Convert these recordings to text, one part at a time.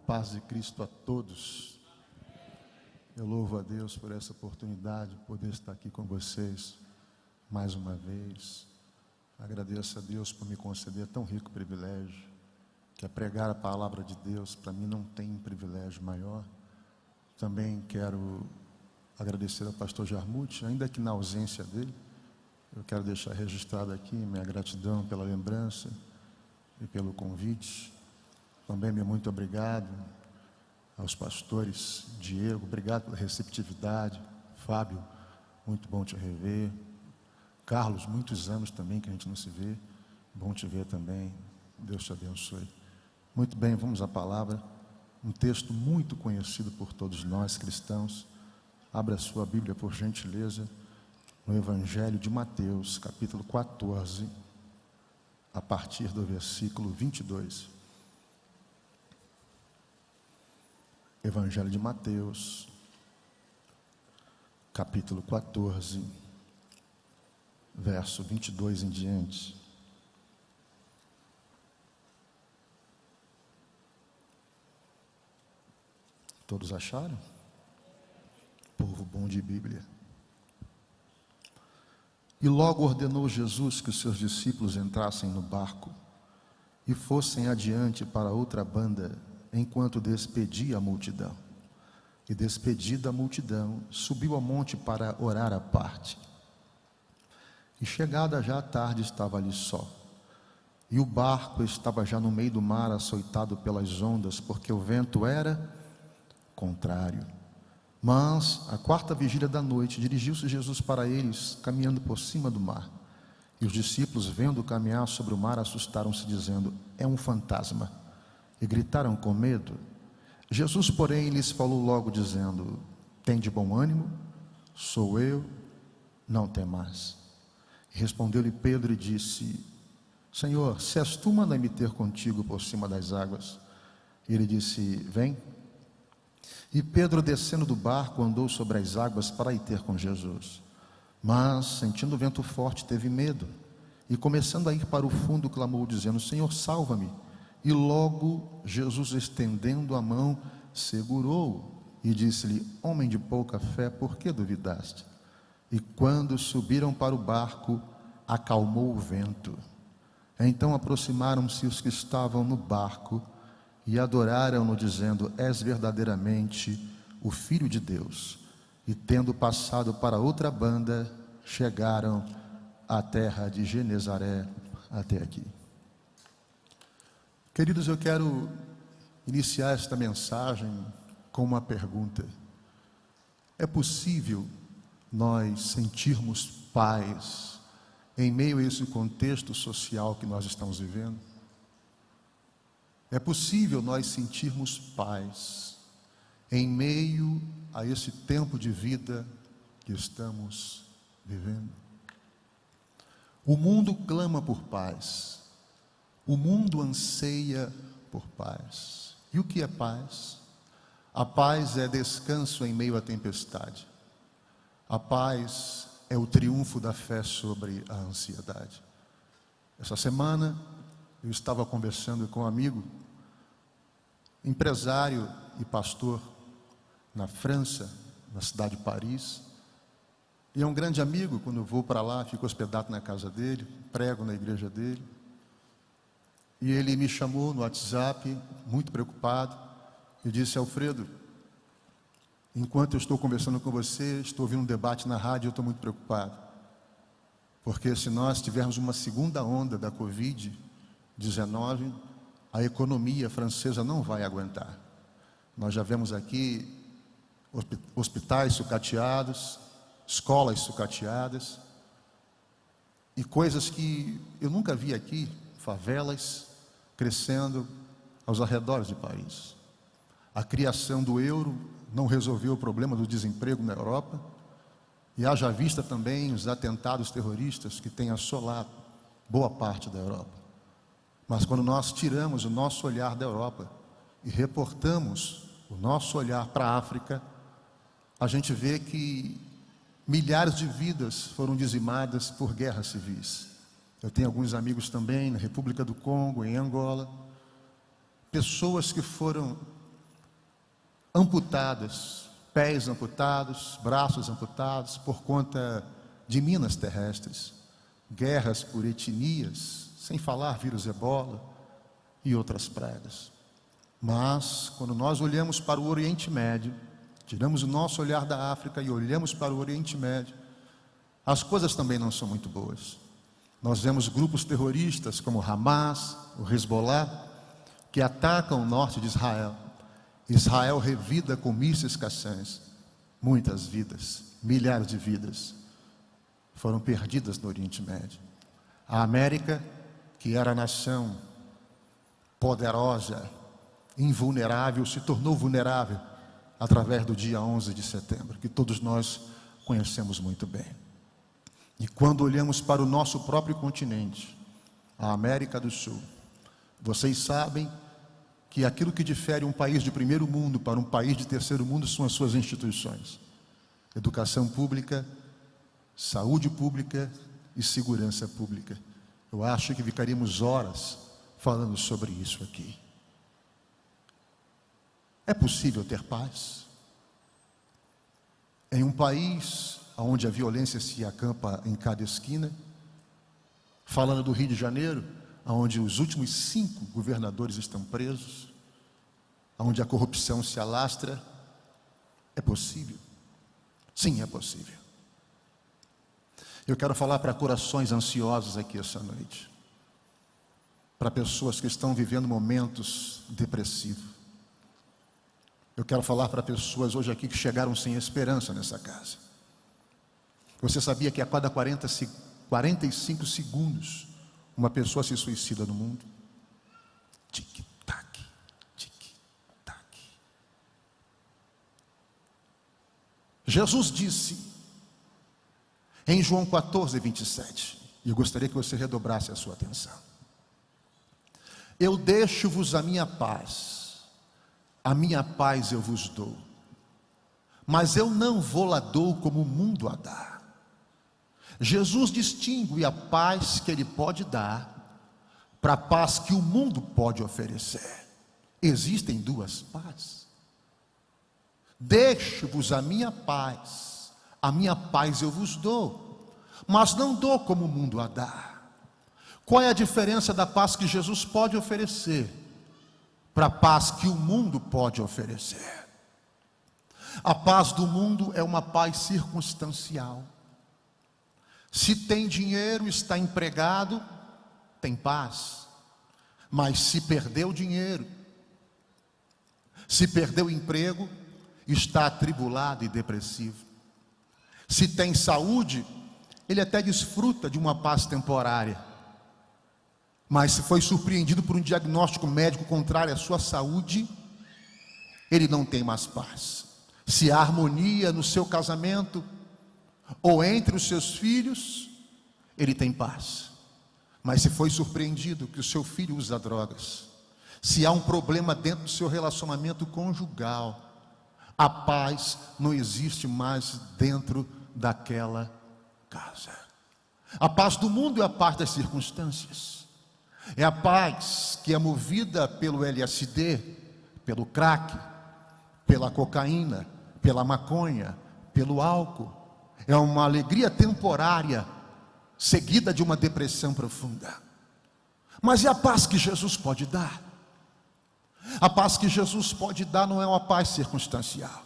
paz de Cristo a todos. Eu louvo a Deus por essa oportunidade de poder estar aqui com vocês mais uma vez. Agradeço a Deus por me conceder tão rico privilégio, que é pregar a palavra de Deus. Para mim não tem um privilégio maior. Também quero agradecer ao pastor Jarmuth, ainda que na ausência dele. Eu quero deixar registrado aqui minha gratidão pela lembrança e pelo convite. Também meu muito obrigado aos pastores. Diego, obrigado pela receptividade. Fábio, muito bom te rever. Carlos, muitos anos também que a gente não se vê. Bom te ver também. Deus te abençoe. Muito bem, vamos à palavra. Um texto muito conhecido por todos nós cristãos. Abra a sua Bíblia, por gentileza, no Evangelho de Mateus, capítulo 14, a partir do versículo 22. Evangelho de Mateus, capítulo 14, verso 22 em diante. Todos acharam? Povo bom de Bíblia. E logo ordenou Jesus que os seus discípulos entrassem no barco e fossem adiante para outra banda, enquanto despedia a multidão. E despedida a multidão, subiu ao monte para orar à parte. E chegada já a tarde, estava ali só. E o barco estava já no meio do mar, açoitado pelas ondas, porque o vento era contrário. Mas, à quarta vigília da noite, dirigiu-se Jesus para eles, caminhando por cima do mar. E os discípulos, vendo caminhar sobre o mar, assustaram-se, dizendo: é um fantasma. E gritaram com medo. Jesus, porém, lhes falou logo, dizendo: tende bom ânimo, sou eu, não temais. E respondeu-lhe Pedro e disse: Senhor, se és tu, manda-me ter contigo por cima das águas. E ele disse: vem. E Pedro, descendo do barco, andou sobre as águas para ir ter com Jesus. Mas, sentindo o vento forte, teve medo. E começando a ir para o fundo, clamou, dizendo: Senhor, salva-me. E logo Jesus, estendendo a mão, segurou-o e disse-lhe: homem de pouca fé, por que duvidaste? E quando subiram para o barco, acalmou o vento. Então aproximaram-se os que estavam no barco e adoraram-no, dizendo: és verdadeiramente o Filho de Deus. E tendo passado para outra banda, chegaram à terra de Genezaré. Até aqui. Queridos, eu quero iniciar esta mensagem com uma pergunta. É possível nós sentirmos paz em meio a esse contexto social que nós estamos vivendo? É possível nós sentirmos paz em meio a esse tempo de vida que estamos vivendo? O mundo clama por paz. O mundo anseia por paz. E o que é paz? A paz é descanso em meio à tempestade. A paz é o triunfo da fé sobre a ansiedade. Essa semana eu estava conversando com um amigo, empresário e pastor na França, na cidade de Paris. E é um grande amigo. Quando eu vou para lá, fico hospedado na casa dele, prego na igreja dele. E ele me chamou no WhatsApp, muito preocupado, e disse: Alfredo, enquanto eu estou conversando com você, estou ouvindo um debate na rádio, eu estou muito preocupado. Porque se nós tivermos uma segunda onda da Covid-19, a economia francesa não vai aguentar. Nós já vemos aqui hospitais sucateados, escolas sucateadas, e coisas que eu nunca vi aqui, favelas crescendo aos arredores de Paris. A criação do euro não resolveu o problema do desemprego na Europa, e haja vista também os atentados terroristas que têm assolado boa parte da Europa. Mas quando nós tiramos o nosso olhar da Europa e reportamos o nosso olhar para a África, a gente vê que milhares de vidas foram dizimadas por guerras civis. Eu tenho alguns amigos também na República do Congo, em Angola, pessoas que foram amputadas, pés amputados, braços amputados por conta de minas terrestres, guerras por etnias, sem falar vírus ebola e outras pragas. Mas quando nós olhamos para o Oriente Médio, tiramos o nosso olhar da África e olhamos para o Oriente Médio, as coisas também não são muito boas. Nós vemos grupos terroristas como o Hamas, o Hezbollah, que atacam o norte de Israel. Israel revida com mísseis Qassams. Muitas vidas, milhares de vidas foram perdidas no Oriente Médio. A América, que era a nação poderosa, invulnerável, se tornou vulnerável através do dia 11 de setembro, que todos nós conhecemos muito bem. E quando olhamos para o nosso próprio continente, a América do Sul, vocês sabem que aquilo que difere um país de primeiro mundo para um país de terceiro mundo são as suas instituições: educação pública, saúde pública e segurança pública. Eu acho que ficaríamos horas falando sobre isso aqui. É possível ter paz em um país onde a violência se acampa em cada esquina? Falando do Rio de Janeiro, onde os últimos 5 governadores estão presos, onde a corrupção se alastra. É possível? Sim, é possível. Eu quero falar para corações ansiosos aqui essa noite, para pessoas que estão vivendo momentos depressivos. Eu quero falar para pessoas hoje aqui que chegaram sem esperança nessa casa. Você sabia que a cada 45 segundos uma pessoa se suicida no mundo? Tic-tac, tic-tac. Jesus disse em João 14, 27, e eu gostaria que você redobrasse a sua atenção: eu deixo-vos a minha paz eu vos dou, mas eu não vou-la dou como o mundo a dá. Jesus distingue a paz que Ele pode dar para a paz que o mundo pode oferecer. Existem duas pazes. Deixo-vos a minha paz eu vos dou, mas não dou como o mundo a dá. Qual é a diferença da paz que Jesus pode oferecer para a paz que o mundo pode oferecer? A paz do mundo é uma paz circunstancial. Se tem dinheiro, está empregado, tem paz. Mas se perdeu o dinheiro, se perdeu o emprego, está atribulado e depressivo. Se tem saúde, ele até desfruta de uma paz temporária. Mas se foi surpreendido por um diagnóstico médico contrário à sua saúde, ele não tem mais paz. Se há harmonia no seu casamento ou entre os seus filhos, ele tem paz. Mas se foi surpreendido que o seu filho usa drogas, se há um problema dentro do seu relacionamento conjugal, a paz não existe mais dentro daquela casa. A paz do mundo é a paz das circunstâncias. É a paz que é movida pelo LSD, pelo crack, pela cocaína, pela maconha, pelo álcool. É uma alegria temporária, seguida de uma depressão profunda. Mas é a paz que Jesus pode dar. A paz que Jesus pode dar não é uma paz circunstancial.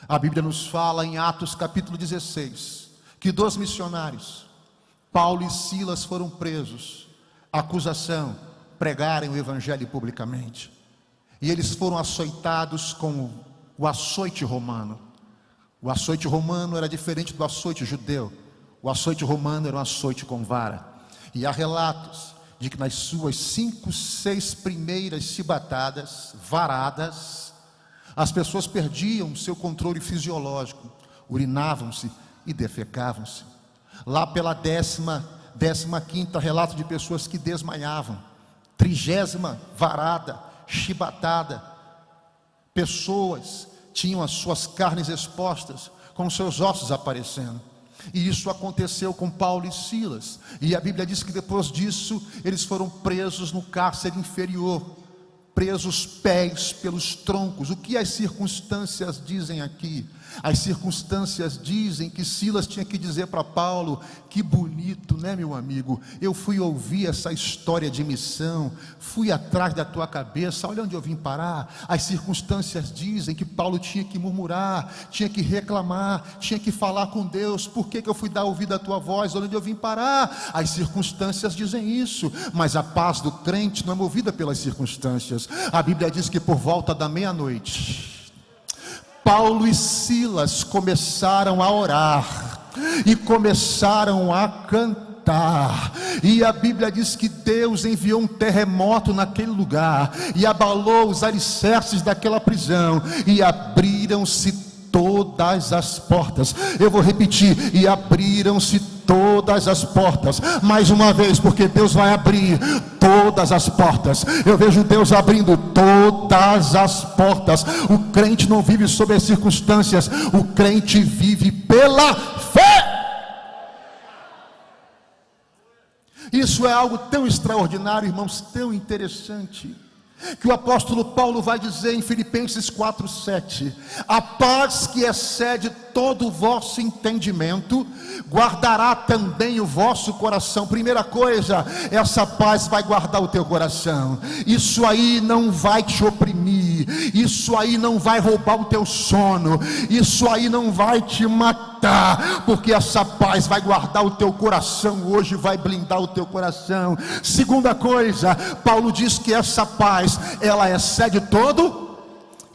A Bíblia nos fala em Atos capítulo 16, que 2 missionários, Paulo e Silas, foram presos. Acusação, pregarem o evangelho publicamente. E eles foram açoitados com o açoite romano. O açoite romano era diferente do açoite judeu. O açoite romano era um açoite com vara. E há relatos de que nas suas 5, 6 primeiras chibatadas, varadas, as pessoas perdiam o seu controle fisiológico, urinavam-se e defecavam-se. Lá pela 15ª, relato de pessoas que desmaiavam. 30ª varada, chibatada, pessoas tinham as suas carnes expostas, com seus ossos aparecendo. E isso aconteceu com Paulo e Silas. E a Bíblia diz que depois disso eles foram presos no cárcere inferior, presos pés pelos troncos. O que as circunstâncias dizem aqui? As circunstâncias dizem que Silas tinha que dizer para Paulo: que bonito, né, meu amigo? Eu fui ouvir essa história de missão, fui atrás da tua cabeça, olha onde eu vim parar. As circunstâncias dizem que Paulo tinha que murmurar, tinha que reclamar, tinha que falar com Deus: por que eu fui dar ouvido à tua voz? Olha onde eu vim parar. As circunstâncias dizem isso, mas a paz do crente não é movida pelas circunstâncias. A Bíblia diz que por volta da meia-noite, Paulo e Silas começaram a orar e começaram a cantar, e a Bíblia diz que Deus enviou um terremoto naquele lugar e abalou os alicerces daquela prisão, e abriram-se todas as portas. Eu vou repetir: e abriram-se todas as portas, mais uma vez, porque Deus vai abrir todas as portas. Eu vejo Deus abrindo todas as portas. O crente não vive sob as circunstâncias, o crente vive pela fé. Isso é algo tão extraordinário, irmãos, tão interessante, que o apóstolo Paulo vai dizer em Filipenses 4:7: a paz que excede todo o vosso entendimento, guardará também o vosso coração. Primeira coisa, essa paz vai guardar o teu coração. Isso aí não vai te oprimir, isso aí não vai roubar o teu sono, isso aí não vai te matar, porque essa paz vai guardar o teu coração hoje, vai blindar o teu coração. Segunda coisa, Paulo diz que essa paz, ela excede todo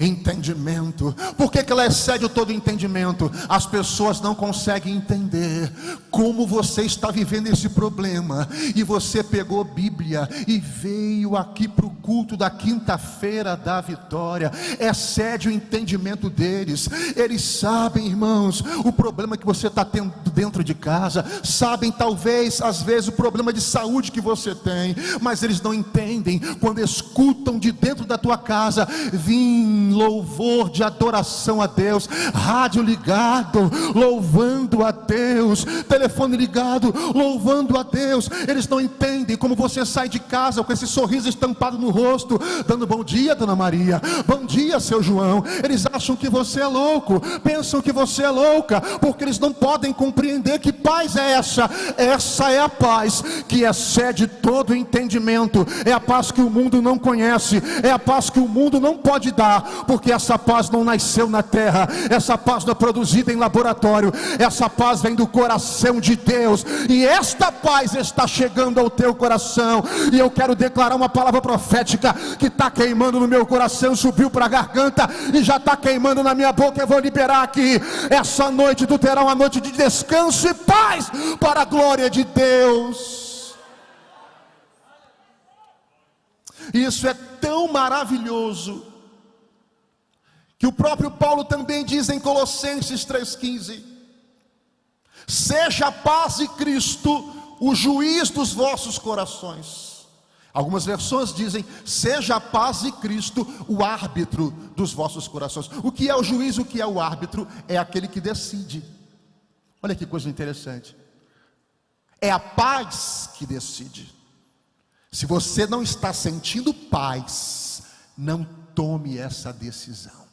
entendimento. Por que ela excede todo entendimento? As pessoas não conseguem entender como você está vivendo esse problema, e você pegou Bíblia e veio aqui para o culto da quinta-feira da vitória. Excede o entendimento deles. Eles sabem, irmãos, o problema que você está tendo dentro de casa, sabem talvez, às vezes, o problema de saúde que você tem, mas eles não entendem quando escutam de dentro da tua casa: vim louvor de adoração a Deus, rádio ligado, louvando a Deus, telefone ligado, louvando a Deus. Eles não entendem como você sai de casa com esse sorriso estampado no rosto, dando bom dia, dona Maria, bom dia, seu João. Eles acham que você é louco, pensam que você é louca, porque eles não podem compreender que paz é essa. Essa é a paz que excede todo entendimento, é a paz que o mundo não conhece, é a paz que o mundo não pode dar, porque essa paz não nasceu na terra, essa paz não é produzida em laboratório, essa paz vem do coração de Deus, e esta paz está chegando ao teu coração. E eu quero declarar uma palavra profética que está queimando no meu coração, subiu para a garganta e já está queimando na minha boca. Eu vou liberar aqui: essa noite tu terás uma noite de descanso e paz para a glória de Deus. Isso é tão maravilhoso que o próprio Paulo também diz em Colossenses 3,15: seja a paz de Cristo o juiz dos vossos corações. Algumas versões dizem: seja a paz de Cristo o árbitro dos vossos corações. O que é o juiz, o que é o árbitro? É aquele que decide. Olha que coisa interessante, é a paz que decide. Se você não está sentindo paz, não tome essa decisão,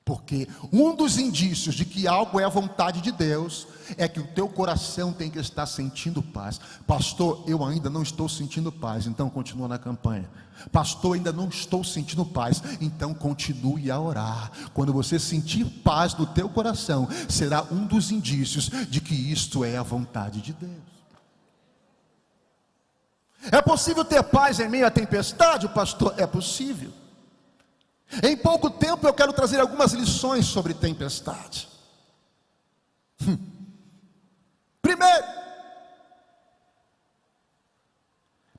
porque um dos indícios de que algo é a vontade de Deus é que o teu coração tem que estar sentindo paz. Pastor, eu ainda não estou sentindo paz, então continua na campanha. Pastor, ainda não estou sentindo paz, então continue a orar. Quando você sentir paz no teu coração, será um dos indícios de que isto é a vontade de Deus. É possível ter paz em meio à tempestade, pastor? É possível. Em pouco tempo eu quero trazer algumas lições sobre tempestade. Primeiro,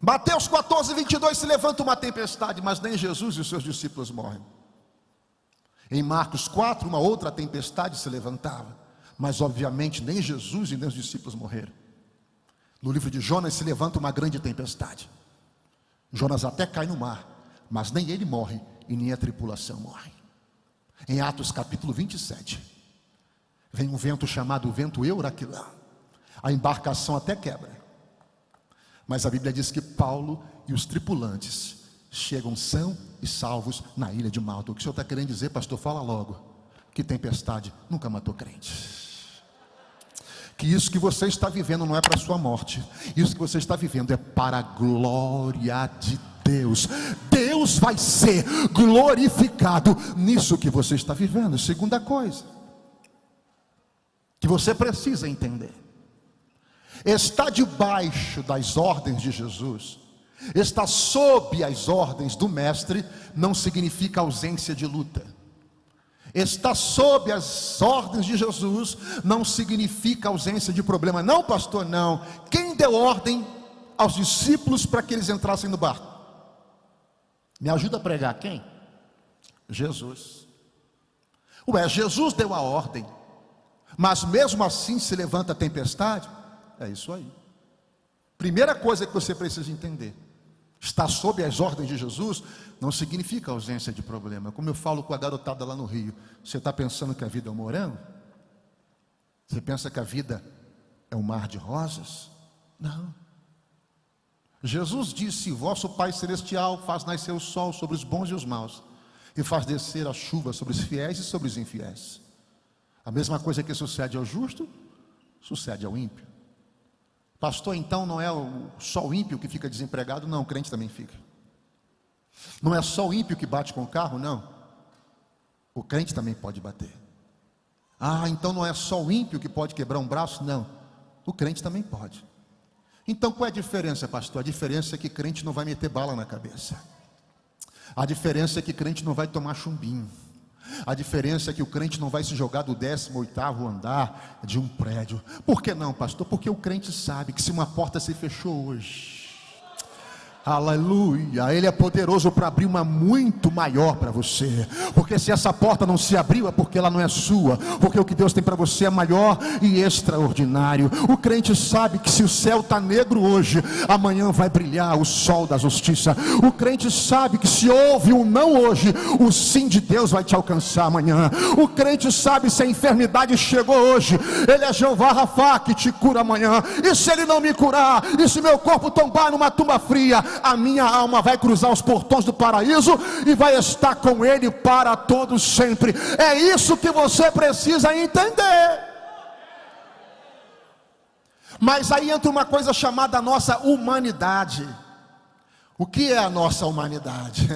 Mateus 14:22, se levanta uma tempestade, mas nem Jesus e os seus discípulos morrem. Em Marcos 4, uma outra tempestade se levantava, mas obviamente nem Jesus e nem os discípulos morreram. No livro de Jonas se levanta uma grande tempestade. Jonas até cai no mar, mas nem ele morre e nem a tripulação morre. Em Atos capítulo 27, vem um vento chamado vento Euraquilão. A embarcação até quebra, mas a Bíblia diz que Paulo e os tripulantes chegam são e salvos na ilha de Malta. O que o senhor está querendo dizer, pastor? Fala logo. Que tempestade nunca matou crente. Que isso que você está vivendo não é para a sua morte. Isso que você está vivendo é para a glória de Deus. Deus vai ser glorificado nisso que você está vivendo. Segunda coisa que você precisa entender: está debaixo das ordens de Jesus, está sob as ordens do Mestre, não significa ausência de luta. Está sob as ordens de Jesus não significa ausência de problema. Não, pastor, não. Quem deu ordem aos discípulos para que eles entrassem no barco? Me ajuda a pregar quem? Jesus. Jesus deu a ordem, mas mesmo assim se levanta a tempestade. É isso aí. Primeira coisa que você precisa entender: estar sob as ordens de Jesus não significa ausência de problema. Como eu falo com a garotada lá no Rio: você está pensando que a vida é um morango? Você pensa que a vida é um mar de rosas? Não. Jesus disse: vosso Pai Celestial faz nascer o sol sobre os bons e os maus, e faz descer a chuva sobre os fiéis e sobre os infiéis. A mesma coisa que sucede ao justo, sucede ao ímpio. Pastor, então não é só o ímpio que fica desempregado? Não, o crente também fica. Não é só o ímpio que bate com o carro? Não, o crente também pode bater. Então não é só o ímpio que pode quebrar um braço? Não, o crente também pode. Então qual é a diferença, pastor? A diferença é que crente não vai meter bala na cabeça. A diferença é que crente não vai tomar chumbinho. A diferença é que o crente não vai se jogar do 18º andar de um prédio. Por que não, pastor? Porque o crente sabe que se uma porta se fechou hoje, aleluia, Ele é poderoso para abrir uma muito maior para você. Porque se essa porta não se abriu, é porque ela não é sua. Porque o que Deus tem para você é maior e extraordinário. O crente sabe que se o céu está negro hoje, amanhã vai brilhar o sol da justiça. O crente sabe que se houve um não hoje, o sim de Deus vai te alcançar amanhã. O crente sabe, se a enfermidade chegou hoje, Ele é Jeová Rafá, que te cura amanhã. E se Ele não me curar, e se meu corpo tombar numa tumba fria, a minha alma vai cruzar os portões do paraíso e vai estar com Ele para todos sempre. É isso que você precisa entender. Mas aí entra uma coisa chamada nossa humanidade. O que é a nossa humanidade?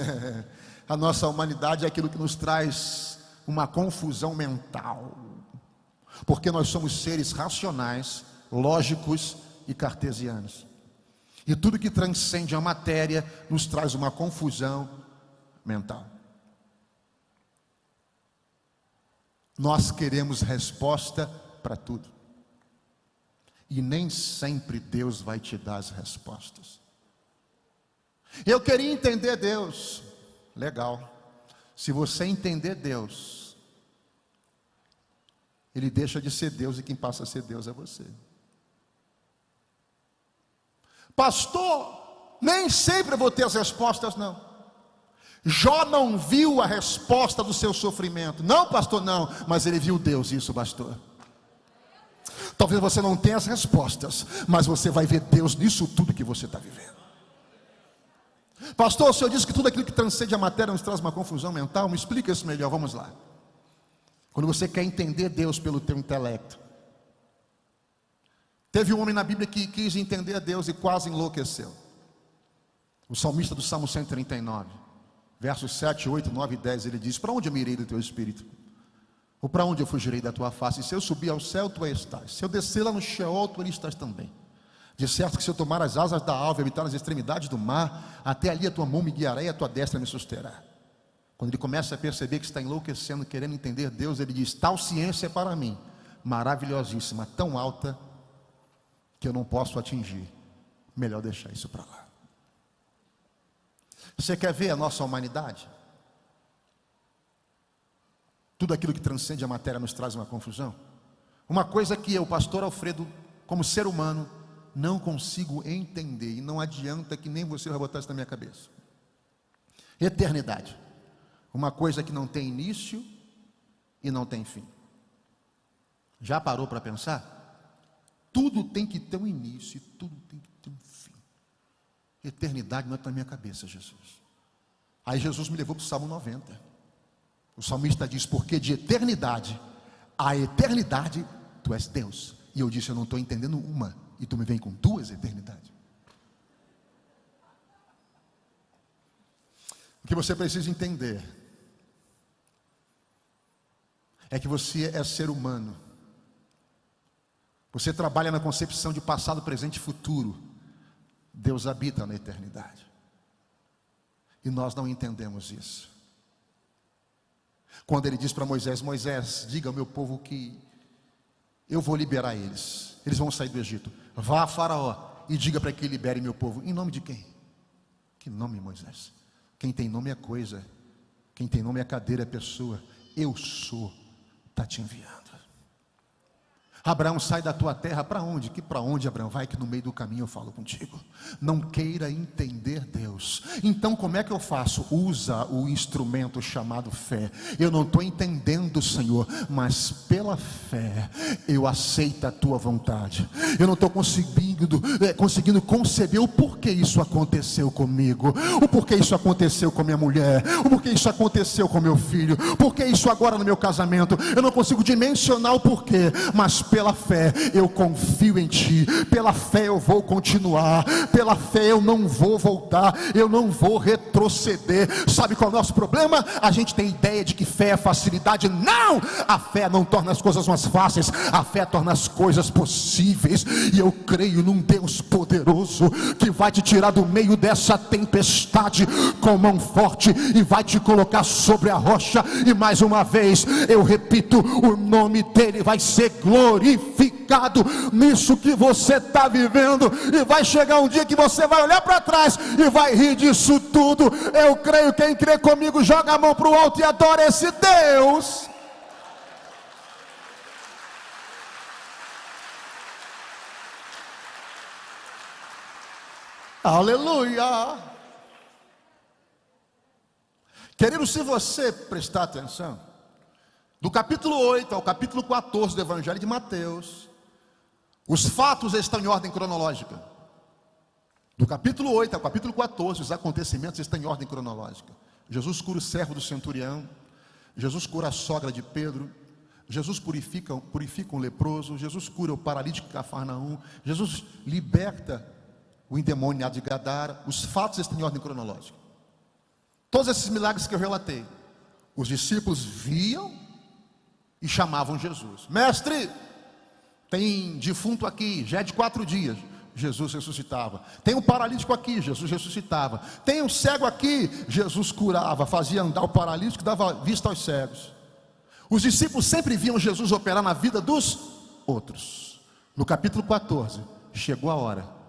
A nossa humanidade é aquilo que nos traz uma confusão mental, porque nós somos seres racionais, lógicos e cartesianos. E tudo que transcende a matéria nos traz uma confusão mental. Nós queremos resposta para tudo. E nem sempre Deus vai te dar as respostas. Eu queria entender Deus. Legal. Se você entender Deus, Ele deixa de ser Deus e quem passa a ser Deus é você. Pastor, nem sempre eu vou ter as respostas, não. Jó não viu a resposta do seu sofrimento. Não, pastor, não. Mas ele viu Deus, isso bastou. Talvez você não tenha as respostas, mas você vai ver Deus nisso tudo que você está vivendo. Pastor, o senhor disse que tudo aquilo que transcende a matéria nos traz uma confusão mental. Me explica isso melhor, vamos lá. Quando você quer entender Deus pelo teu intelecto. Teve um homem na Bíblia que quis entender a Deus e quase enlouqueceu. O salmista do Salmo 139, versos 7, 8, 9 e 10, ele diz: para onde eu me irei do teu espírito? Ou para onde eu fugirei da tua face? Se eu subir ao céu, tu aí estás. Se eu descer lá no Sheol, tu ali estás também. De certo que se eu tomar as asas da alva e habitar nas extremidades do mar, até ali a tua mão me guiará e a tua destra me susterá. Quando ele começa a perceber que está enlouquecendo, querendo entender Deus, ele diz: tal ciência é para mim, maravilhosíssima, tão alta, que eu não posso atingir. Melhor deixar isso para lá. Você quer ver a nossa humanidade? Tudo aquilo que transcende a matéria nos traz uma confusão. Uma coisa que eu, pastor Alfredo, como ser humano, não consigo entender, e não adianta que nem você vai botar isso na minha cabeça. Eternidade. Uma coisa que não tem início e não tem fim. Já parou para pensar? Tudo tem que ter um início e tudo tem que ter um fim. Eternidade não está na minha cabeça, Jesus. Aí Jesus me levou para o Salmo 90. O salmista diz: porque de eternidade a eternidade tu és Deus. E eu disse: eu não estou entendendo uma, e tu me vem com duas eternidades. O que você precisa entender é que você é ser humano. Você trabalha na concepção de passado, presente e futuro. Deus habita na eternidade. E nós não entendemos isso. Quando ele diz para Moisés: Moisés, diga ao meu povo que eu vou liberar eles. Eles vão sair do Egito. Vá a Faraó e diga para que ele libere meu povo. Em nome de quem? Que nome, Moisés? Quem tem nome é coisa. Quem tem nome é cadeira, é pessoa. Eu sou, está te enviando. Abraão, sai da tua terra. Para onde? Que para onde, Abraão? Vai que no meio do caminho eu falo contigo. Não queira entender Deus. Então como é que eu faço? Usa o instrumento chamado fé. Eu não estou entendendo, Senhor, mas pela fé eu aceito a tua vontade. Eu não estou conseguindo conceber o porquê isso aconteceu comigo, o porquê isso aconteceu com minha mulher, o porquê isso aconteceu com meu filho, porquê isso agora no meu casamento. Eu não consigo dimensionar o porquê, mas pela fé eu confio em ti, pela fé eu vou continuar, pela fé eu não vou voltar, eu não vou retroceder. Sabe qual é o nosso problema? A gente tem ideia de que fé é facilidade. Não! A fé não torna as coisas mais fáceis, a fé torna as coisas possíveis. E eu creio num Deus poderoso que vai te tirar do meio dessa tempestade com mão forte e vai te colocar sobre a rocha. E mais uma vez eu repito, o nome dele vai ser glorificado nisso que você está vivendo. E vai chegar um dia que você vai olhar para trás e vai rir disso tudo. Eu creio. Quem crê comigo, joga a mão para o alto e adora esse Deus. Aleluia. Querido, se você prestar atenção, do capítulo 8 ao capítulo 14 do Evangelho de Mateus, os fatos estão em ordem cronológica. Do capítulo 8 ao capítulo 14, os acontecimentos estão em ordem cronológica. Jesus cura o servo do centurião, Jesus cura a sogra de Pedro, Jesus purifica um leproso, Jesus cura o paralítico de Cafarnaum, Jesus liberta o endemoniado de Gadara. Os fatos estão em ordem cronológica. Todos esses milagres que eu relatei, os discípulos viam e chamavam Jesus: mestre, tem defunto aqui, já é de 4 dias. Jesus ressuscitava. Tem um paralítico aqui, Jesus ressuscitava. Tem um cego aqui, Jesus curava, fazia andar o paralítico, dava vista aos cegos. Os discípulos sempre viam Jesus operar na vida dos outros. No capítulo 14, chegou a hora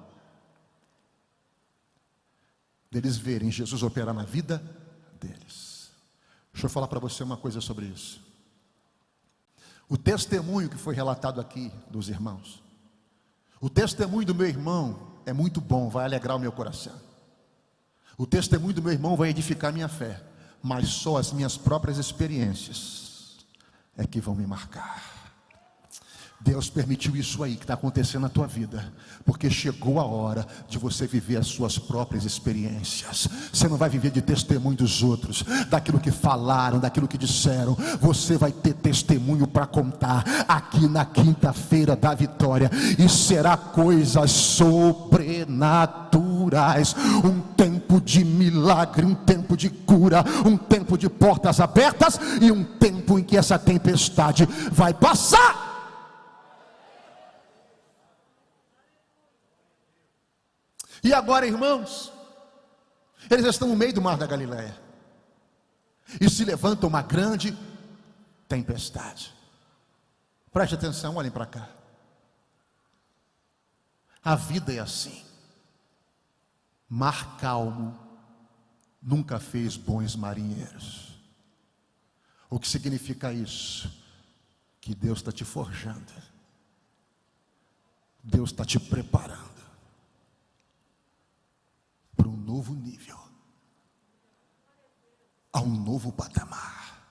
deles verem Jesus operar na vida deles. Deixa eu falar para você uma coisa sobre isso. O testemunho que foi relatado aqui dos irmãos, o testemunho do meu irmão é muito bom, vai alegrar o meu coração. O testemunho do meu irmão vai edificar minha fé, mas só as minhas próprias experiências é que vão me marcar. Deus permitiu isso aí que está acontecendo na tua vida, porque chegou a hora de você viver as suas próprias experiências. Você não vai viver de testemunho dos outros, daquilo que falaram, daquilo que disseram. Você vai ter testemunho para contar aqui na quinta-feira da vitória, e será coisas sobrenaturais. Um tempo de milagre, um tempo de cura, um tempo de portas abertas, e um tempo em que essa tempestade vai passar. E agora, irmãos, eles estão no meio do mar da Galileia, e se levanta uma grande tempestade. Preste atenção, olhem para cá. A vida é assim. Mar calmo nunca fez bons marinheiros. O que significa isso? Que Deus está te forjando, Deus está te preparando para um novo nível, a um novo patamar.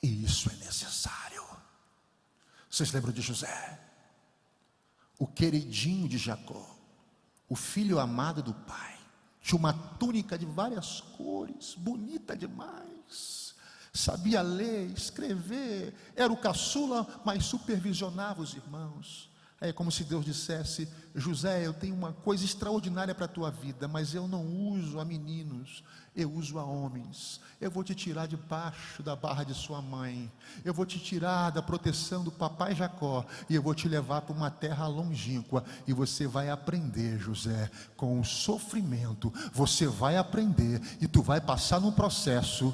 E isso é necessário. Vocês lembram de José? O queridinho de Jacó, o filho amado do pai, tinha uma túnica de várias cores, bonita demais, sabia ler, escrever, era o caçula, mas supervisionava os irmãos. É como se Deus dissesse: José, eu tenho uma coisa extraordinária para a tua vida, mas eu não uso a meninos, eu uso a homens. Eu vou te tirar debaixo da barra de sua mãe, eu vou te tirar da proteção do papai Jacó, e eu vou te levar para uma terra longínqua, e você vai aprender, José, com o sofrimento, você vai aprender, e tu vai passar num processo,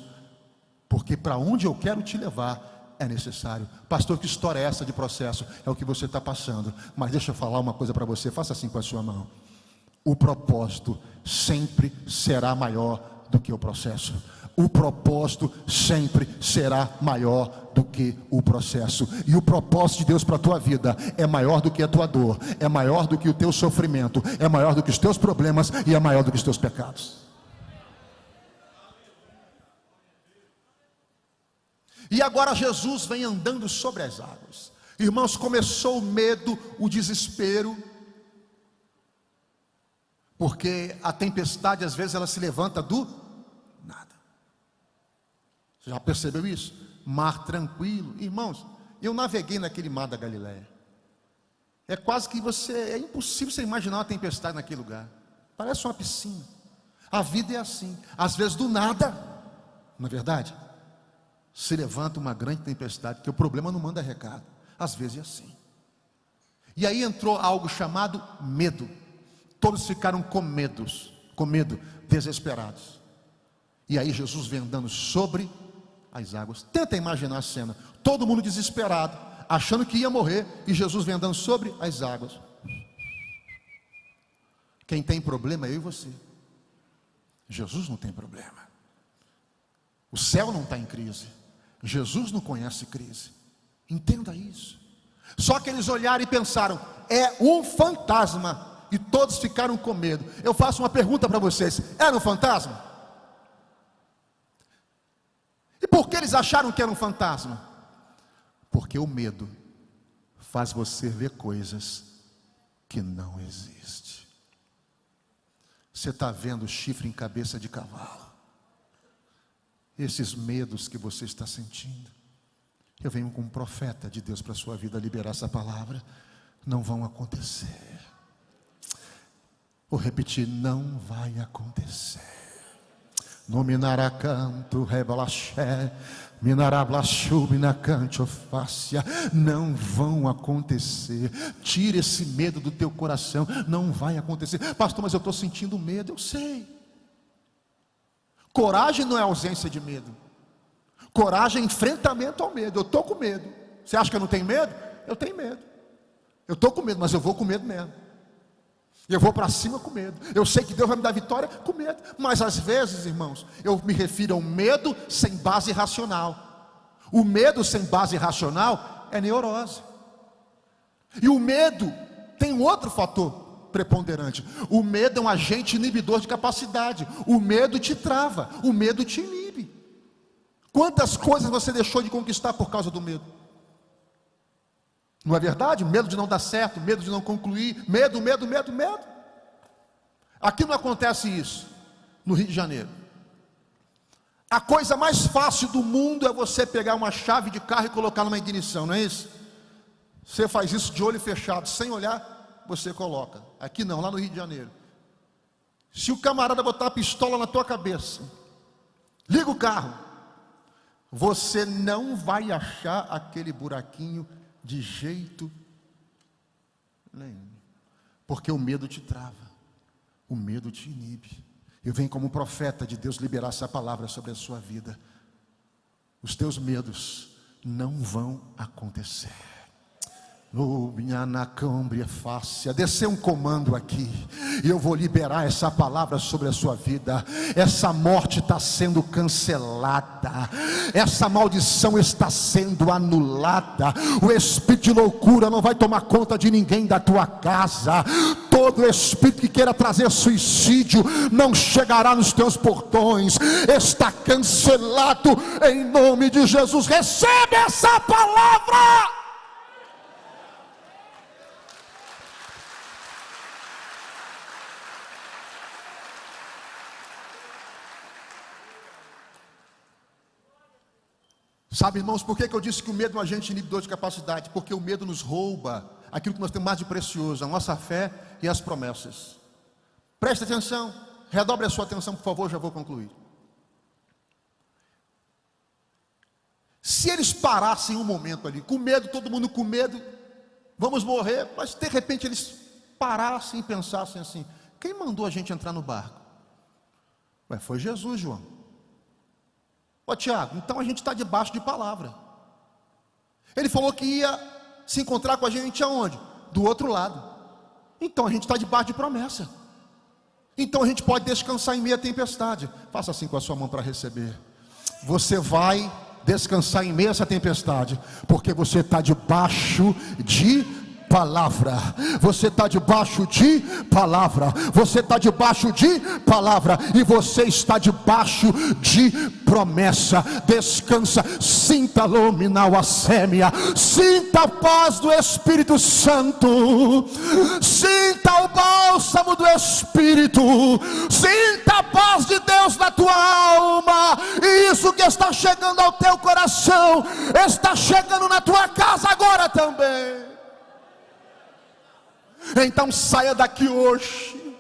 porque para onde eu quero te levar, é necessário. Pastor, que história é essa de processo? É o que você está passando. Mas deixa eu falar uma coisa para você, faça assim com a sua mão: o propósito sempre será maior do que o processo. O propósito sempre será maior do que o processo. E o propósito de Deus para a tua vida é maior do que a tua dor, é maior do que o teu sofrimento, é maior do que os teus problemas e é maior do que os teus pecados. E agora Jesus vem andando sobre as águas. Irmãos, começou o medo, o desespero, porque a tempestade às vezes ela se levanta do nada. Você já percebeu isso? Mar tranquilo. Irmãos, eu naveguei naquele mar da Galileia. É quase que é impossível você imaginar uma tempestade naquele lugar. Parece uma piscina. A vida é assim, às vezes do nada, não é verdade? Se levanta uma grande tempestade, que o problema não manda recado, às vezes é assim. E aí entrou algo chamado medo. Todos ficaram com medo, desesperados. E aí Jesus vem andando sobre as águas. Tenta imaginar a cena, todo mundo desesperado, achando que ia morrer, e Jesus vem andando sobre as águas. Quem tem problema é eu e você. Jesus não tem problema. O céu não está em crise. Jesus não conhece crise. Entenda isso. Só que eles olharam e pensaram: é um fantasma. E todos ficaram com medo. Eu faço uma pergunta para vocês: era um fantasma? E por que eles acharam que era um fantasma? Porque o medo faz você ver coisas que não existem. Você está vendo chifre em cabeça de cavalo. Esses medos que você está sentindo, eu venho com um profeta de Deus para a sua vida liberar essa palavra. Não vão acontecer. Vou repetir: não vai acontecer. Nominará canto, rebalaxé, minarablaxubina cantiofácia. Não vão acontecer. Tira esse medo do teu coração. Não vai acontecer. Pastor, mas eu estou sentindo medo. Eu sei. Coragem não é ausência de medo. Coragem é enfrentamento ao medo. Eu estou com medo. Você acha que eu não tenho medo? Eu tenho medo. Eu estou com medo, mas eu vou com medo mesmo. Eu vou para cima com medo. Eu sei que Deus vai me dar vitória com medo. Mas às vezes, irmãos, eu me refiro ao medo sem base racional. O medo sem base racional é neurose. E o medo tem um outro fator preponderante. O medo é um agente inibidor de capacidade. O medo te trava, o medo te inibe. Quantas coisas você deixou de conquistar por causa do medo? Não é verdade? Medo de não dar certo, medo de não concluir, medo. Aqui não acontece isso, no Rio de Janeiro. A coisa mais fácil do mundo é você pegar uma chave de carro e colocar numa ignição, não é isso? Você faz isso de olho fechado, sem olhar, você coloca. Aqui não, lá no Rio de Janeiro. Se o camarada botar a pistola na tua cabeça, liga o carro, você não vai achar aquele buraquinho de jeito nenhum, porque o medo te trava, o medo te inibe. Eu venho como profeta de Deus liberar essa palavra sobre a sua vida. Os teus medos não vão acontecer. Descer um comando aqui, e eu vou liberar essa palavra sobre a sua vida. Essa morte está sendo cancelada, essa maldição está sendo anulada. O espírito de loucura não vai tomar conta de ninguém da tua casa. Todo espírito que queira trazer suicídio não chegará nos teus portões. Está cancelado em nome de Jesus. Recebe essa palavra. Sabe, irmãos, por que eu disse que o medo é um agente inibidor de capacidade? Porque o medo nos rouba aquilo que nós temos mais de precioso, a nossa fé e as promessas. Preste atenção, redobre a sua atenção, por favor, já vou concluir. Se eles parassem um momento ali, com medo, todo mundo com medo, vamos morrer, mas de repente eles parassem e pensassem assim: quem mandou a gente entrar no barco? Ué, foi Jesus, João. Ó Tiago, então a gente está debaixo de palavra. Ele falou que ia se encontrar com a gente aonde? Do outro lado. Então a gente está debaixo de promessa. Então a gente pode descansar em meio à tempestade. Faça assim com a sua mão para receber. Você vai descansar em meio a essa tempestade, porque você está debaixo de palavra. Você está debaixo de palavra. Você está debaixo de palavra. E você está debaixo de promessa. Descansa. Sinta a luminal assêmia. Sinta a paz do Espírito Santo. Sinta o bálsamo do Espírito. Sinta a paz de Deus na tua alma. E isso que está chegando ao teu coração está chegando na tua casa agora também. Então saia daqui hoje.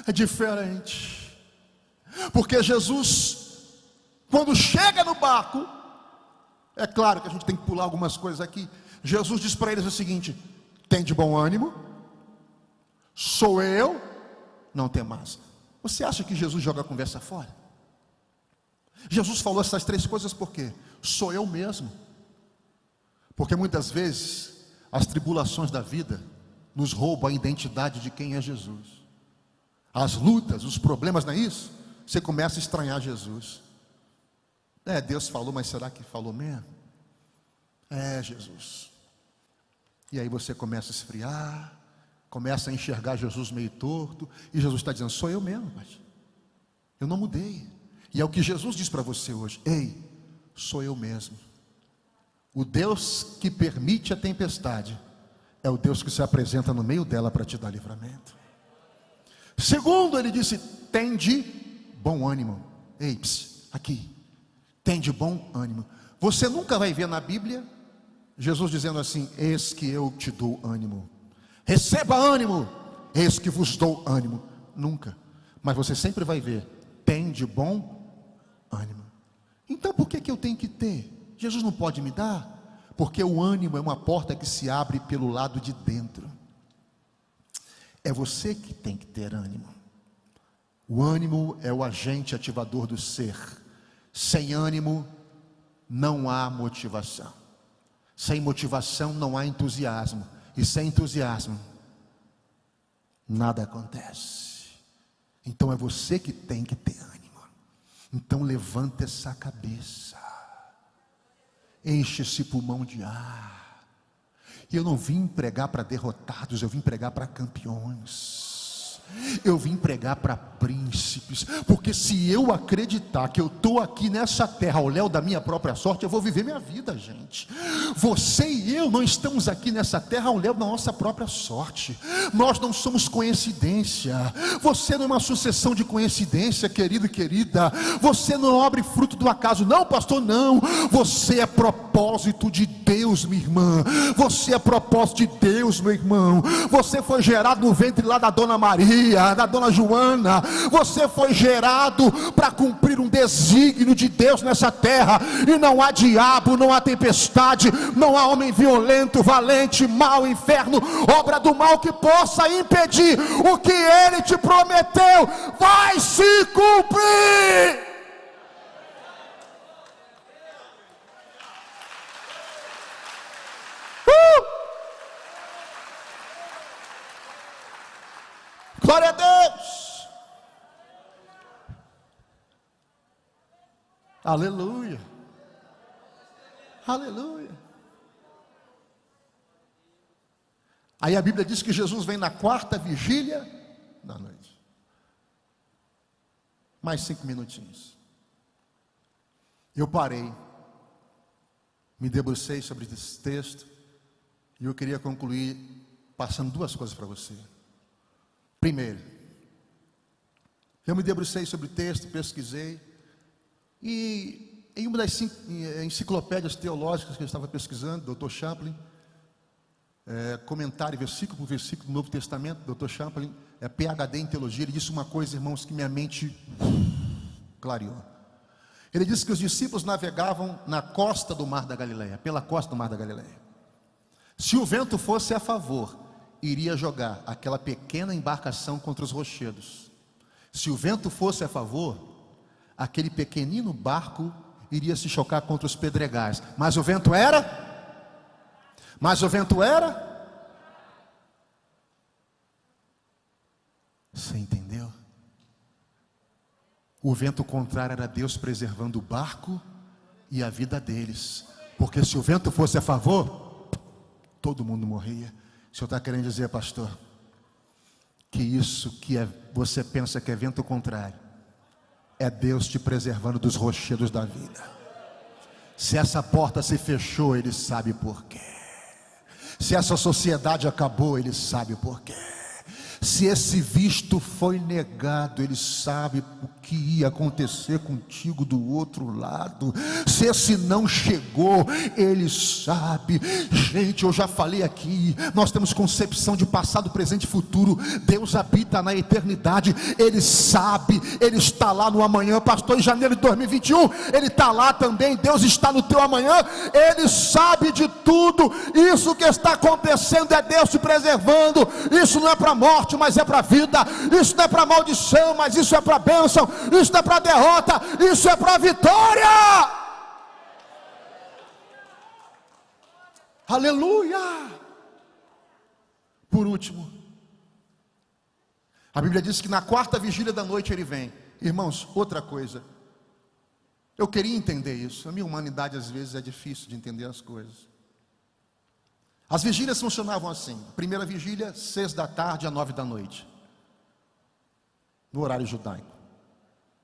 É diferente, porque Jesus, quando chega no barco, é claro que a gente tem que pular algumas coisas aqui. Jesus diz para eles o seguinte: tem de bom ânimo, sou eu, não tem mais. Você acha que Jesus joga a conversa fora? Jesus falou essas três coisas por quê? Sou eu mesmo. Porque muitas vezes as tribulações da vida nos roubam a identidade de quem é Jesus. As lutas, os problemas, não é isso? Você começa a estranhar Jesus. Deus falou, mas será que falou mesmo? Jesus. E aí você começa a esfriar, começa a enxergar Jesus meio torto, e Jesus está dizendo: sou eu mesmo, pai. Eu não mudei. E é o que Jesus diz para você hoje: ei, sou eu mesmo. O Deus que permite a tempestade é o Deus que se apresenta no meio dela para te dar livramento. Segundo, ele disse: tem de bom ânimo. Ei, aqui, tem de bom ânimo. Você nunca vai ver na Bíblia Jesus dizendo assim: eis que eu te dou ânimo, receba ânimo, eis que vos dou ânimo. Nunca. Mas você sempre vai ver: tem de bom ânimo. Então por que eu tenho que ter? Jesus não pode me dar? Porque o ânimo é uma porta que se abre pelo lado de dentro. É você que tem que ter ânimo. O ânimo é o agente ativador do ser. Sem ânimo não há motivação. Sem motivação não há entusiasmo. E sem entusiasmo nada acontece. Então é você que tem que ter ânimo. Então levanta essa cabeça, enche esse pulmão de ar. E eu não vim pregar para derrotados, eu vim pregar para campeões. Eu vim pregar para príncipes. Porque se eu acreditar que eu estou aqui nessa terra ao léu da minha própria sorte, eu vou viver minha vida, gente. Você e eu não estamos aqui nessa terra ao léu da nossa própria sorte. Nós não somos coincidência. Você não é uma sucessão de coincidência, querido e querida. Você não é obra e fruto do acaso. Não, pastor, não. Você é propósito de Deus, minha irmã. Você é propósito de Deus, meu irmão. Você foi gerado no ventre lá da Dona Maria, da Dona Joana. Você foi gerado para cumprir um desígnio de Deus nessa terra. E não há diabo, não há tempestade, não há homem violento, valente, mau, inferno, obra do mal que possa impedir o que Ele te prometeu. Vai se cumprir. Glória a Deus. Aleluia. Aleluia. Aí a Bíblia diz que Jesus vem na quarta vigília da noite. Mais 5 minutinhos. Eu parei, me debrucei sobre esse texto, e eu queria concluir passando 2 coisas para você. Primeiro, eu me debrucei sobre o texto, pesquisei, e Em uma das enciclopédias teológicas que eu estava pesquisando, Dr. Champlin, comentário versículo por versículo do Novo Testamento, Dr. Champlin é PhD em teologia, ele disse uma coisa, irmãos, que minha mente clareou. Ele disse que os discípulos navegavam na costa do Mar da Galileia, pela costa do Mar da Galileia. Se o vento fosse a favor, iria jogar aquela pequena embarcação contra os rochedos. Se o vento fosse a favor, aquele pequenino barco iria se chocar contra os pedregais. Mas o vento era? Você entendeu? O vento contrário era Deus preservando o barco e a vida deles. Porque se o vento fosse a favor, todo mundo morria. O senhor está querendo dizer, pastor, que isso que você pensa que é vento contrário, é Deus te preservando dos rochedos da vida. Se essa porta se fechou, Ele sabe por quê. Se essa sociedade acabou, Ele sabe por quê. Se esse visto foi negado, Ele sabe o que ia acontecer contigo do outro lado. Se esse não chegou, Ele sabe. Gente, eu já falei aqui, nós temos concepção de passado, presente e futuro. Deus habita na eternidade. Ele sabe, Ele está lá no amanhã. Pastor, em janeiro de 2021, Ele está lá também. Deus está no teu amanhã. Ele sabe de tudo. Isso que está acontecendo é Deus te preservando. Isso não é para morte, mas é para a vida. Isso não é para maldição, mas isso é para bênção. Isso não é para derrota, isso é para vitória. Aleluia. Por último, a Bíblia diz que na quarta vigília da noite Ele vem. Irmãos, outra coisa, eu queria entender isso. A minha humanidade às vezes é difícil de entender as coisas. As vigílias funcionavam assim: primeira vigília, 6 da tarde a 9 da noite, no horário judaico.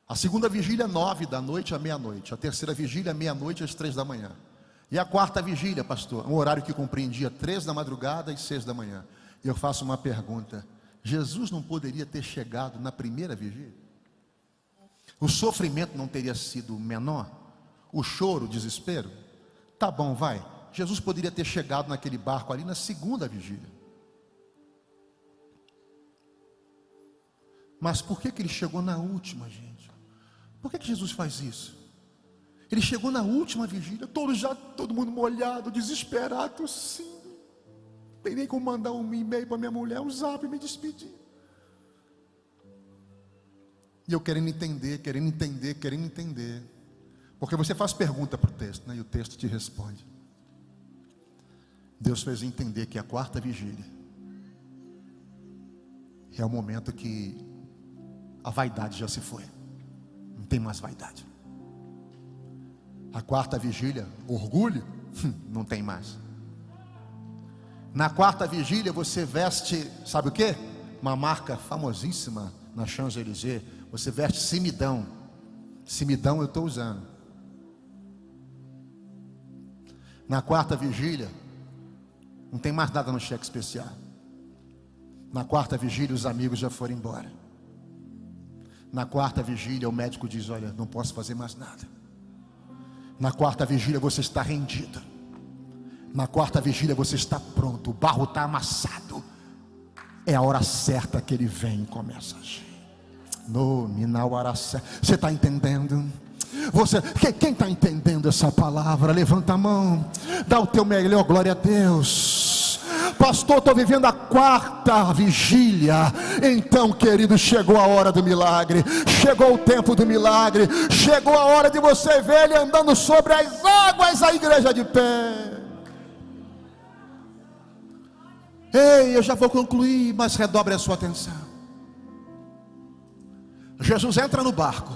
A segunda vigília, 9 da noite à meia-noite. A terceira vigília, meia-noite às 3 da manhã. E a quarta vigília, pastor, um horário que compreendia 3 da madrugada e 6 da manhã. E eu faço uma pergunta: Jesus não poderia ter chegado na primeira vigília? O sofrimento não teria sido menor? O choro, o desespero? Tá bom, vai. Jesus poderia ter chegado naquele barco ali na segunda vigília. Mas por que Ele chegou na última, gente? Por que Jesus faz isso? Ele chegou na última vigília, todo mundo molhado, desesperado, sim. Não tem nem como mandar um e-mail para minha mulher, um zap e me despedir. E eu querendo entender. Porque você faz pergunta para o texto, né? E o texto te responde. Deus fez entender que a quarta vigília é o momento que a vaidade já se foi. Não tem mais vaidade. A quarta vigília, orgulho, não tem mais. Na quarta vigília você veste, sabe o que? Uma marca famosíssima na Champs-Élysées. Você veste simidão. Simidão eu estou usando. Na quarta vigília não tem mais nada no cheque especial. Na quarta vigília os amigos já foram embora. Na quarta vigília o médico diz: olha, não posso fazer mais nada. Na quarta vigília você está rendido. Na quarta vigília você está pronto. O barro está amassado. É a hora certa que Ele vem e começa a agir. Você está entendendo? Quem está entendendo essa palavra? Levanta a mão. Dá o teu melhor, glória a Deus. Pastor, estou vivendo a quarta vigília. Então, querido, chegou a hora do milagre. Chegou o tempo do milagre. Chegou a hora de você ver Ele andando sobre as águas, a igreja de pé. Ei, eu já vou concluir, mas redobre a sua atenção. Jesus entra no barco.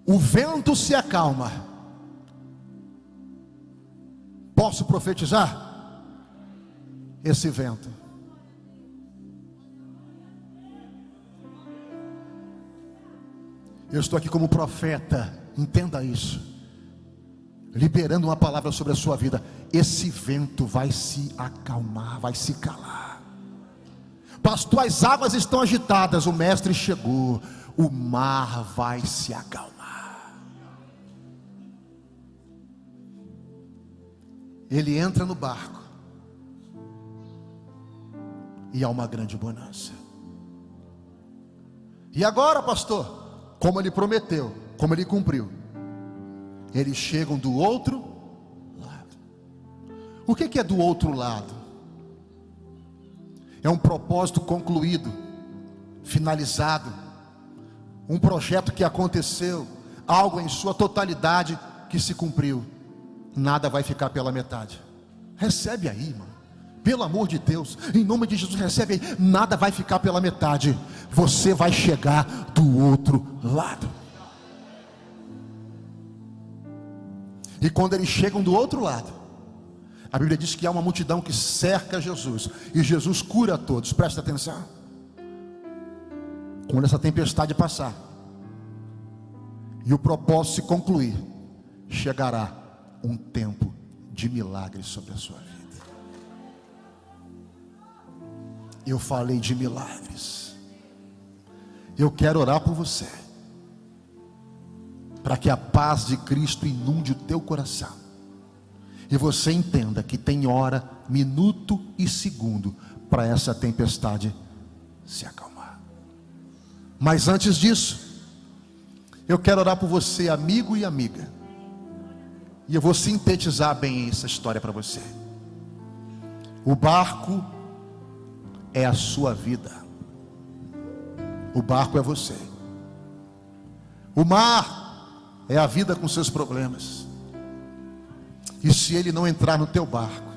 O vento se acalma. Posso profetizar? Esse vento eu estou aqui como profeta, entenda isso, liberando uma palavra sobre a sua vida. Esse vento vai se acalmar, vai se calar. Pastor, as águas estão agitadas, o mestre chegou, o mar vai se acalmar. Ele entra no barco e há uma grande bonança. E agora, pastor, como ele prometeu, como ele cumpriu, eles chegam do outro lado. O que é do outro lado? É um propósito concluído, finalizado, um projeto que aconteceu, algo em sua totalidade que se cumpriu. Nada vai ficar pela metade. Recebe aí, irmão, pelo amor de Deus, em nome de Jesus, recebe aí. Nada vai ficar pela metade. Você vai chegar do outro lado. E quando eles chegam do outro lado, a Bíblia diz que há uma multidão que cerca Jesus, e Jesus cura a todos. Presta atenção. Quando essa tempestade passar e o propósito se concluir, chegará um tempo de milagres sobre a sua vida. Eu falei de milagres. Eu quero orar por você, para que a paz de Cristo inunde o teu coração, e você entenda que tem hora, minuto e segundo para essa tempestade se acalmar. Mas antes disso, eu quero orar por você, amigo e amiga, e eu vou sintetizar bem essa história para você. O barco é a sua vida. O barco é você. O mar é a vida com seus problemas. E se ele não entrar no teu barco,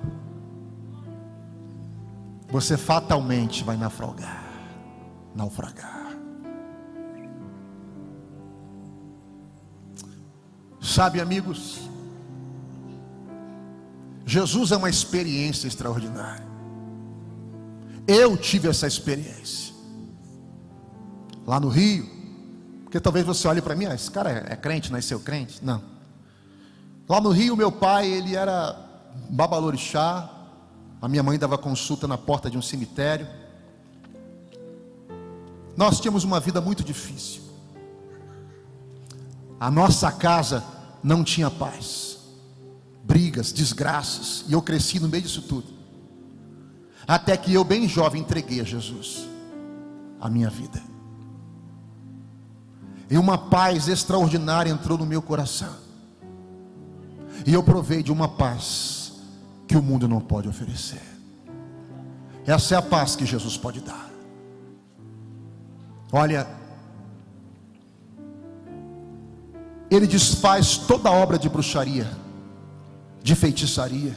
você fatalmente vai naufragar. Sabe, amigos, Jesus é uma experiência extraordinária. Eu tive essa experiência lá no Rio. Porque talvez você olhe para mim, esse cara é crente, nasceu crente? Não. Lá no Rio, meu pai, ele era babalorixá. A minha mãe dava consulta na porta de um cemitério. Nós tínhamos uma vida muito difícil. A nossa casa não tinha paz, brigas, desgraças, e eu cresci no meio disso tudo, até que eu, bem jovem, entreguei a Jesus a minha vida, e uma paz extraordinária entrou no meu coração, e eu provei de uma paz que o mundo não pode oferecer. Essa é a paz que Jesus pode dar. Olha, Ele desfaz toda obra de bruxaria, de feitiçaria.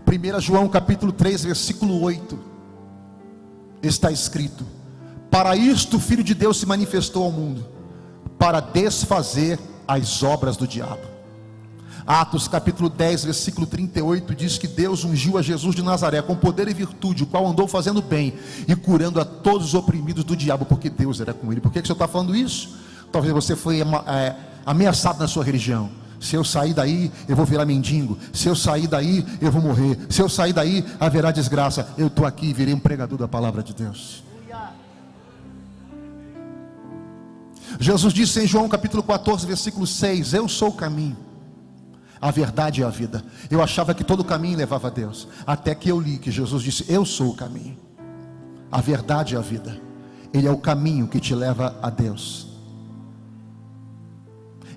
1 João capítulo 3, versículo 8, está escrito: para isto o Filho de Deus se manifestou ao mundo, para desfazer as obras do diabo. Atos capítulo 10, versículo 38 diz que Deus ungiu a Jesus de Nazaré com poder e virtude, o qual andou fazendo bem e curando a todos os oprimidos do diabo, porque Deus era com ele. Por que o senhor está falando isso? Talvez você foi ameaçado na sua religião. Se eu sair daí, eu vou virar mendigo. Se eu sair daí, eu vou morrer. Se eu sair daí, haverá desgraça. Eu estou aqui e virei um pregador da palavra de Deus. Jesus disse em João capítulo 14, versículo 6: eu sou o caminho, a verdade e a vida. Eu achava que todo caminho levava a Deus, até que eu li que Jesus disse: eu sou o caminho, a verdade e a vida. Ele é o caminho que te leva a Deus.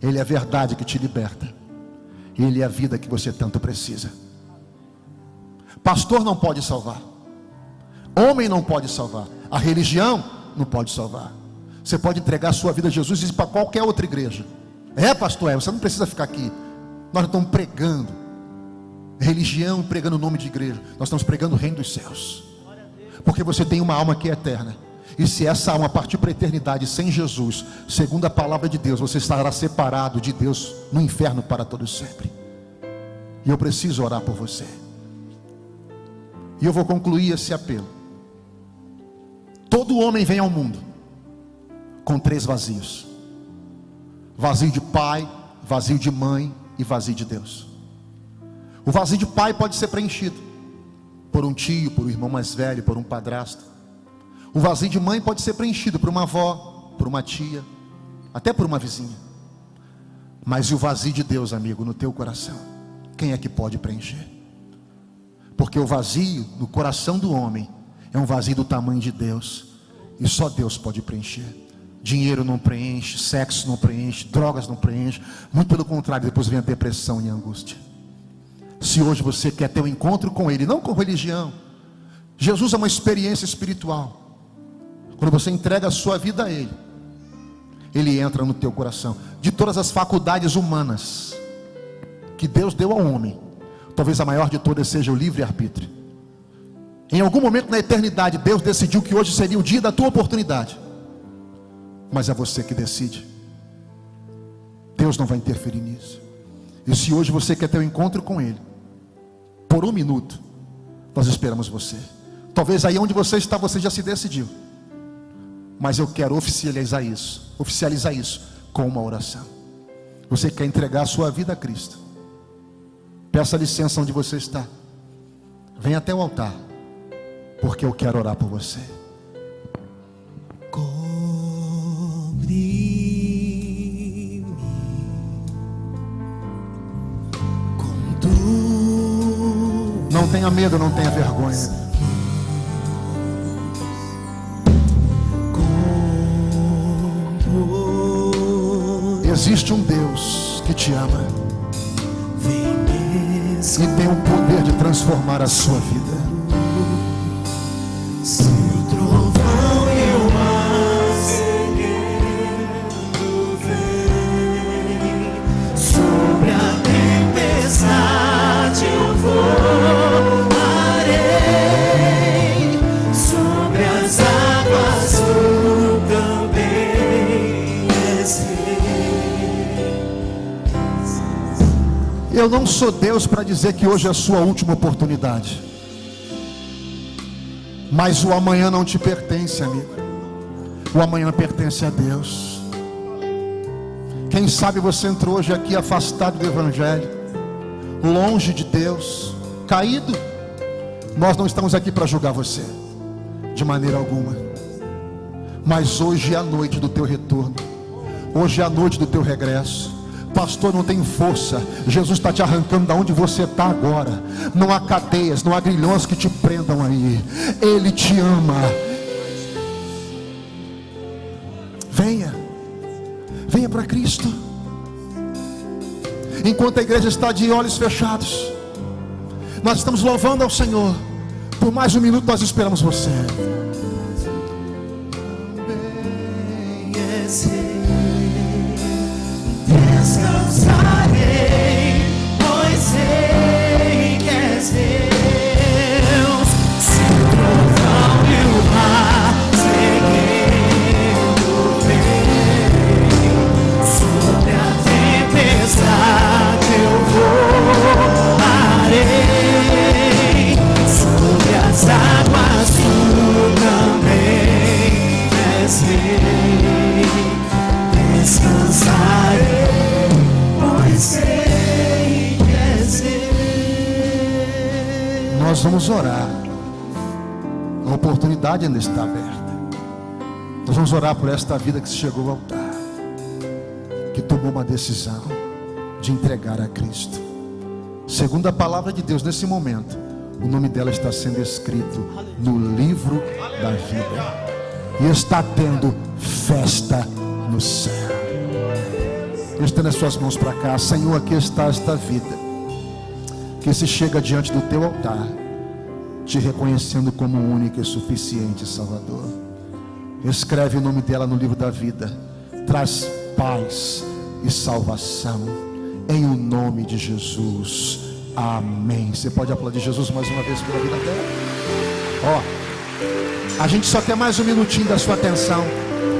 Ele é a verdade que te liberta. Ele é a vida que você tanto precisa. Pastor não pode salvar, homem não pode salvar, a religião não pode salvar. Você pode entregar a sua vida a Jesus e ir para qualquer outra igreja. Pastor, você não precisa ficar aqui. Nós não estamos pregando religião, pregando o nome de igreja. Nós estamos pregando o reino dos céus. Porque você tem uma alma que é eterna. E se essa alma partir para a eternidade sem Jesus, segundo a palavra de Deus, você estará separado de Deus no inferno para todo sempre. E eu preciso orar por você. E eu vou concluir esse apelo. Todo homem vem ao mundo com 3 vazios: vazio de pai, vazio de mãe e vazio de Deus. O vazio de pai pode ser preenchido por um tio, por um irmão mais velho, por um padrasto. O vazio de mãe pode ser preenchido por uma avó, por uma tia, até por uma vizinha. Mas e o vazio de Deus, amigo, no teu coração? Quem é que pode preencher? Porque o vazio no coração do homem é um vazio do tamanho de Deus, e só Deus pode preencher. Dinheiro não preenche, sexo não preenche, drogas não preenche. Muito pelo contrário, depois vem a depressão e a angústia. Se hoje você quer ter um encontro com Ele, não com religião, Jesus é uma experiência espiritual. Quando você entrega a sua vida a Ele, Ele entra no teu coração. De todas as faculdades humanas que Deus deu ao homem, talvez a maior de todas seja o livre-arbítrio. Em algum momento na eternidade, Deus decidiu que hoje seria o dia da tua oportunidade. Mas é você que decide. Deus não vai interferir nisso. E se hoje você quer ter um encontro com Ele, por um minuto, nós esperamos você. Talvez aí onde você está, você já se decidiu. Mas eu quero oficializar isso com uma oração. Você quer entregar a sua vida a Cristo? Peça licença onde você está. Venha até o altar, porque eu quero orar por você. Cobre-me com tu. Não tenha medo, não tenha vergonha. Existe um Deus que te ama e tem o poder de transformar a sua vida. Se o trovão e o mar seguindo vem, sobre a tempestade eu voarei, sobre as águas tu também és rei. Eu não sou Deus para dizer que hoje é a sua última oportunidade. Mas o amanhã não te pertence, amigo. O amanhã pertence a Deus. Quem sabe você entrou hoje aqui afastado do Evangelho, longe de Deus, caído. Nós não estamos aqui para julgar você, de maneira alguma. Mas hoje é a noite do teu retorno. Hoje é a noite do teu regresso. Pastor, não tem força. Jesus está te arrancando da onde você está agora. Não há cadeias, não há grilhões que te prendam aí. Ele te ama. Venha para Cristo. Enquanto a igreja está de olhos fechados, nós estamos louvando ao Senhor. Por mais um minuto nós esperamos você. Descansarei, pois sei que és Deus. Se o trovão e o mar seguindo vem, sobre a tempestade eu voarei, sobre as águas tu também és rei. Descansarei, pois sei que és Deus. Nós vamos orar. A oportunidade ainda está aberta. Nós vamos orar por esta vida que chegou ao altar, que tomou uma decisão de entregar a Cristo. Segundo a palavra de Deus, nesse momento, o nome dela está sendo escrito no livro da vida, e está tendo festa no céu. Estenda as suas mãos para cá. Senhor, aqui está esta vida que se chega diante do teu altar, te reconhecendo como único e suficiente Salvador. Escreve o nome dela no livro da vida. Traz paz e salvação em o nome de Jesus. Amém. Você pode aplaudir Jesus mais uma vez pela vida dela? A gente só quer mais um minutinho da sua atenção.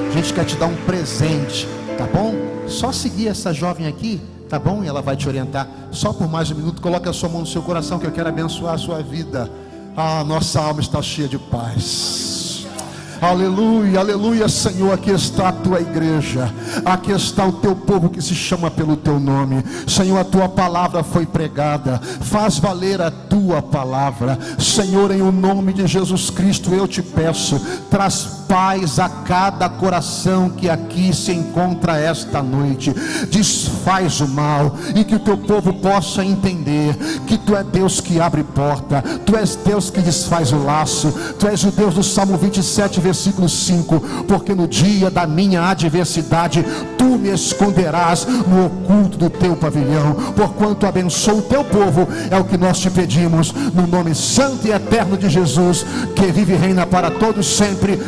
A gente quer te dar um presente, tá bom? Só seguir essa jovem aqui, tá bom? E ela vai te orientar. Só por mais um minuto, coloque a sua mão no seu coração, que eu quero abençoar a sua vida. Nossa alma está cheia de paz. Aleluia, aleluia, Senhor, aqui está a tua igreja. aqui está o teu povo que se chama pelo teu nome. Senhor, a tua palavra foi pregada, faz valer a tua palavra. Senhor, em o nome de Jesus Cristo eu te peço, traz paz a cada coração que aqui se encontra esta noite. Desfaz o mal e que o teu povo possa entender que tu é Deus que abre porta, tu és Deus que desfaz o laço, tu és o Deus do Salmo 27 versículo 5, porque no dia da minha adversidade tu me esconderás no oculto do teu pavilhão. Porquanto abençoa o teu povo, é o que nós te pedimos, no nome santo e eterno de Jesus, que vive e reina para todos sempre.